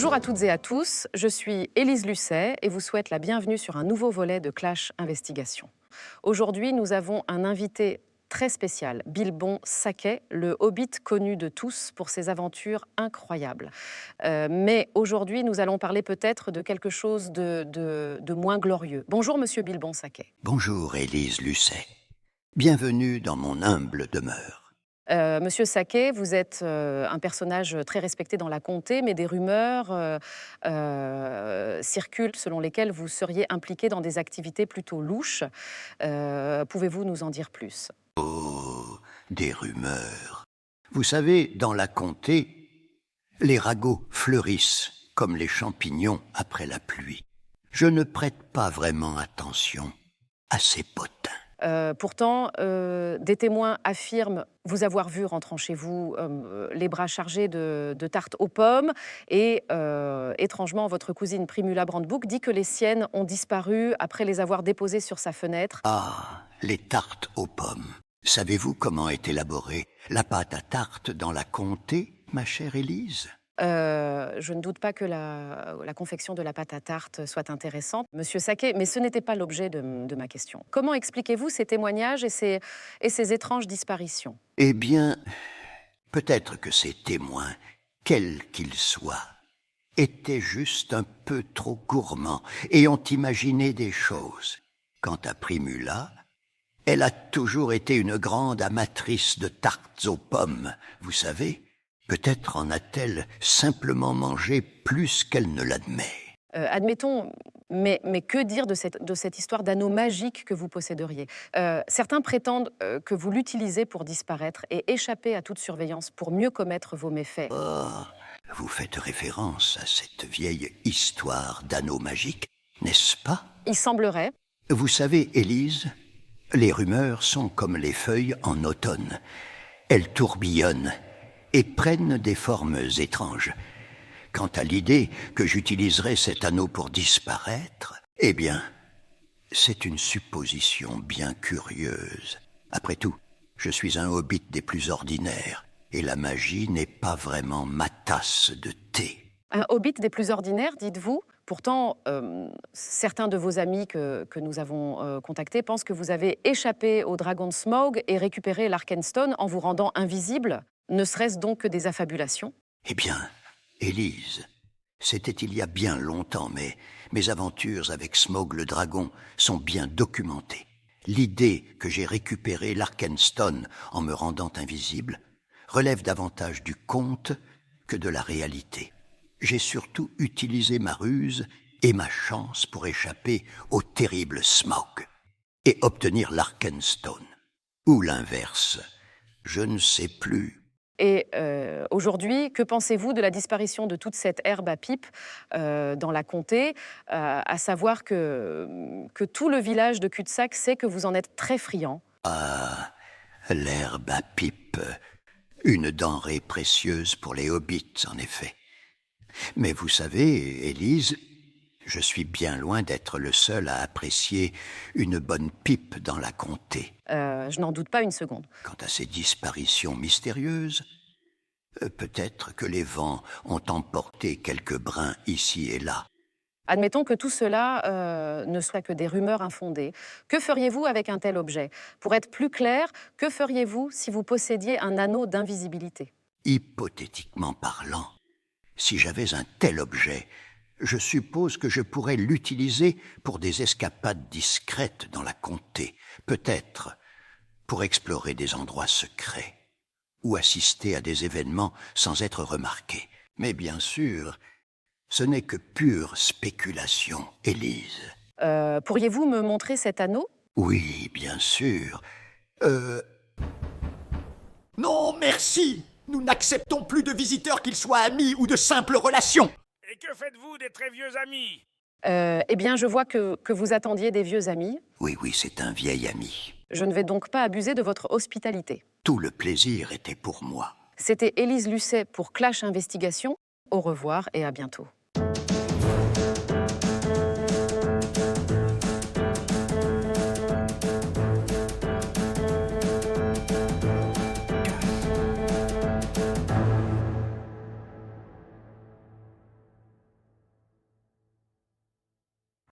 Bonjour à toutes et à tous, je suis Élise Lucet et vous souhaite la bienvenue sur un nouveau volet de Clash Investigation. Aujourd'hui, nous avons un invité très spécial, Bilbon Saquet, le hobbit connu de tous pour ses aventures incroyables. Mais aujourd'hui, nous allons parler peut-être de quelque chose de moins glorieux. Bonjour, monsieur Bilbon Saquet. Bonjour, Élise Lucet. Bienvenue dans mon humble demeure. Monsieur Saquet, vous êtes un personnage très respecté dans la comté, mais des rumeurs circulent selon lesquelles vous seriez impliqué dans des activités plutôt louches. Pouvez-vous nous en dire plus? Oh, des rumeurs. Vous savez, dans la comté, les ragots fleurissent comme les champignons après la pluie. Je ne prête pas vraiment attention à ces potins. Pourtant, des témoins affirment vous avoir vu rentrant chez vous les bras chargés de tartes aux pommes et étrangement, votre cousine Primula Brandebourg dit que les siennes ont disparu après les avoir déposées sur sa fenêtre. Ah, les tartes aux pommes. Savez-vous comment est élaborée la pâte à tarte dans la comté, ma chère Élise ? Je ne doute pas que la confection de la pâte à tarte soit intéressante, monsieur Saquet, mais ce n'était pas l'objet de ma question. Comment expliquez-vous ces témoignages et ces étranges disparitions? Eh bien, peut-être que ces témoins, quels qu'ils soient, étaient juste un peu trop gourmands et ont imaginé des choses. Quant à Primula, elle a toujours été une grande amatrice de tartes aux pommes, vous savez. Peut-être en a-t-elle simplement mangé plus qu'elle ne l'admet. Admettons, mais que dire de cette histoire d'anneau magique que vous posséderiez? Certains prétendent que vous l'utilisez pour disparaître et échapper à toute surveillance pour mieux commettre vos méfaits. Oh, vous faites référence à cette vieille histoire d'anneau magique, n'est-ce pas? Il semblerait. Vous savez, Élise, les rumeurs sont comme les feuilles en automne. Elles tourbillonnent et prennent des formes étranges. Quant à l'idée que j'utiliserais cet anneau pour disparaître, eh bien, c'est une supposition bien curieuse. Après tout, je suis un hobbit des plus ordinaires, et la magie n'est pas vraiment ma tasse de thé. Un hobbit des plus ordinaires, dites-vous? Pourtant, certains de vos amis que nous avons contactés pensent que vous avez échappé au dragon Smaug et récupéré l'Arkenstone en vous rendant invisible. Ne serait-ce donc que des affabulations? Eh bien, Élise, c'était il y a bien longtemps, mais mes aventures avec Smaug le dragon sont bien documentées. L'idée que j'ai récupéré l'Arkenstone en me rendant invisible relève davantage du conte que de la réalité. J'ai surtout utilisé ma ruse et ma chance pour échapper au terrible Smaug et obtenir l'Arkenstone. Ou l'inverse, je ne sais plus. Et aujourd'hui, que pensez-vous de la disparition de toute cette herbe à pipe dans la comté, à savoir que tout le village de Cul-de-Sac sait que vous en êtes très friand? Ah, l'herbe à pipe, une denrée précieuse pour les hobbits, en effet. Mais vous savez, Élise, je suis bien loin d'être le seul à apprécier une bonne pipe dans la comté. Je n'en doute pas une seconde. Quant à ces disparitions mystérieuses, peut-être que les vents ont emporté quelques brins ici et là. Admettons que tout cela ne soit que des rumeurs infondées. Que feriez-vous avec un tel objet? Pour être plus clair, que feriez-vous si vous possédiez un anneau d'invisibilité? Hypothétiquement parlant, si j'avais un tel objet, je suppose que je pourrais l'utiliser pour des escapades discrètes dans la comté, peut-être pour explorer des endroits secrets ou assister à des événements sans être remarqué. Mais bien sûr, ce n'est que pure spéculation, Élise. Pourriez-vous me montrer cet anneau? Oui, bien sûr. Non, merci! Nous n'acceptons plus de visiteurs, qu'ils soient amis ou de simples relations. Et que faites-vous des très vieux amis? Eh bien, je vois que vous attendiez des vieux amis. Oui, c'est un vieil ami. Je ne vais donc pas abuser de votre hospitalité. Tout le plaisir était pour moi. C'était Élise Lucet pour Clash Investigation. Au revoir et à bientôt.